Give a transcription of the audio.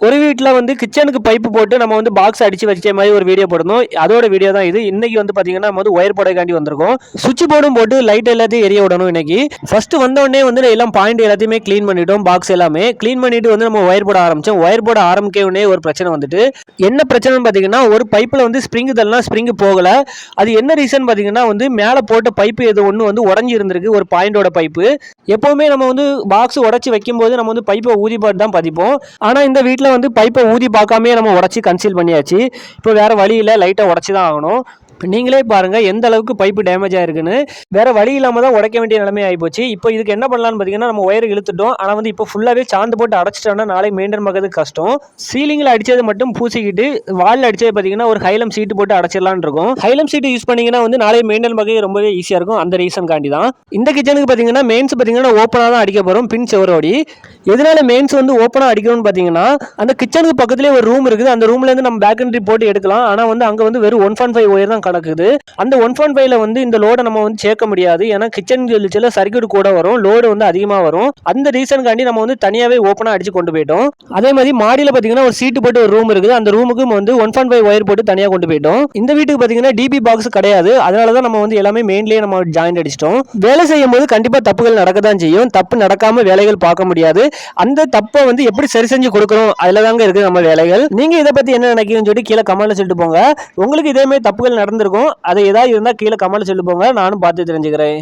ஒரு வீட்டில் வந்து கிச்சனுக்கு பைப்பு போட்டு நம்ம வந்து பாக்ஸ் அடிச்சு வச்ச மாதிரி ஒரு வீடியோ போடணும். அதோட வீடியோ தான் இது. இன்னைக்கு வந்து பார்த்தீங்கன்னா நம்ம வந்து ஒயர் போடக்காண்டி வந்திருக்கோம். சுவிட்ச் போர்டும் போட்டு லைட் எல்லாத்தையும் எரிய விடணும். இன்னைக்கு ஃபர்ஸ்ட் வந்தோடனே வந்து எல்லாம் பாயிண்ட் எல்லாத்தையுமே க்ளீன் பண்ணிட்டோம். பாக்ஸ் எல்லாமே க்ளீன் பண்ணிட்டு வந்து நம்ம ஒயர் போட ஆரம்பிச்சோம். ஒயர் போட ஆரம்பிக்க உடனே ஒரு பிரச்சனை வந்துட்டு, என்ன பிரச்சனைன்னு பார்த்தீங்கன்னா ஒரு பைப்பில் வந்து ஸ்ப்ரிங் தள்ளலாம், ஸ்ப்ரிங் போகல. அது என்ன ரீசன் பார்த்தீங்கன்னா வந்து மேலே போட்ட பைப்பு எது ஒன்று வந்து உடஞ்சி இருந்திருக்கு, ஒரு பாயிண்டோட பைப்பு. எப்போவுமே நம்ம வந்து பாக்ஸ் உடச்சி வைக்கும்போது நம்ம வந்து பைப்பை ஊதி பார்த்து தான் பதிப்போம். ஆனால் இந்த வீட்டில் வந்து பைப்பை ஊதி பார்க்காமே நம்ம உடச்சி கன்சீல் பண்ணியாச்சு. இப்போ வேறு வழி இல்லை, லைட்டாக உடச்சி தான் ஆகணும். இப்போ நீங்களே பாருங்கள் எந்த அளவுக்கு பைப்பு டேமேஜ் ஆயிருக்குன்னு. வேறு வழி இல்லாமல் தான் உடைக்க வேண்டிய நிலைமை ஆகிப்போச்சு. இப்போ இதுக்கு என்ன பண்ணலான்னு பார்த்தீங்கன்னா நம்ம ஒயர் இழுத்துட்டோம். ஆனால் வந்து இப்போ ஃபுல்லாகவே சாந்து போட்டு அடைச்சிட்டோம்னா நாளை மெயின்டைன் பண்ணுறது கஷ்டம். சீலிங்கில் அடித்தது மட்டும் பூசிக்கிட்டு வாலில் அடித்தது பார்த்தீங்கன்னா ஒரு ஹைலம் சீட்டு போட்டு அடைச்சிடலான்னு இருக்கும். ஹைலம் சீட்டு யூஸ் பண்ணிங்கன்னா வந்து நாளை மெயின்டைன் பண்ணுறது ரொம்பவே ஈஸியாக இருக்கும். அந்த ரீசன் காண்டி தான் இந்த கிச்சனுக்கு பார்த்தீங்கன்னா மெயின்ஸ் பார்த்தீங்கன்னா ஓப்பனாக தான் அடிக்க போகிறோம், பின் செவரோடி. எதனால மெயின்ஸ் வந்து ஓப்பனாக அடிக்கணும்னு பார்த்தீங்கன்னா அந்த கிச்சனுக்கு பக்கத்துலேயே ஒரு ரூம் இருக்குது. அந்த ரூம்லேருந்து நம்ம பேக் என்ட்ரி போட்டு எடுக்கலாம். ஆனால் வந்து அங்கே வந்து வெறும் 1.5 ஒயர் தான் கிடக்குது. அந்த 1.5ல வந்து இந்த லோடை நம்ம வந்து சேர்க்க முடியாது. ஏன்னா கிச்சன் சில சர்க்யூட் கூட வரும், லோடு வந்து அதிகமாக வரும். அந்த ரீசனுக்காண்டி நம்ம வந்து தனியாகவே ஓப்பனாக அடிச்சு கொண்டு போயிட்டோம். அதே மாதிரி மாடியில் பார்த்தீங்கன்னா ஒரு சீட்டு போட்டு ஒரு ரூம் இருக்குது. அந்த ரூமுக்கு வந்து 1.5 ஒயர் போட்டு தனியாக கொண்டு போயிட்டோம். இந்த வீட்டுக்கு பார்த்தீங்கன்னா டிபி பாக்ஸ் கிடையாது. அதனால தான் நம்ம வந்து எல்லாமே மெயின்லேயே நம்ம ஜாயிண்ட் அடிச்சிட்டோம். வேலை செய்யும் போது கண்டிப்பாக தப்புகள் நடக்க தான் செய்யும். தப்பு நடக்காம வேலைகள் பார்க்க முடியாது. அந்த தப்பை வந்து எப்படி சரி செஞ்சு கொடுக்கணும் அதில் தாங்க இருக்குது நம்ம வேலைகள். நீங்க இதை பத்தி என்ன நினைக்கிறீங்கன்னு சொல்லி கீழே கமெண்ட்ல சொல்லிட்டு போங்க. உங்களுக்கு இதே மாதிரி தப்புகள் நடந்திருக்கும். அது ஏதாவது இருந்தால் கீழே கமெண்ட்ல சொல்லிட்டு போங்க, நானும் பார்த்து தெரிஞ்சுக்கிறேன்.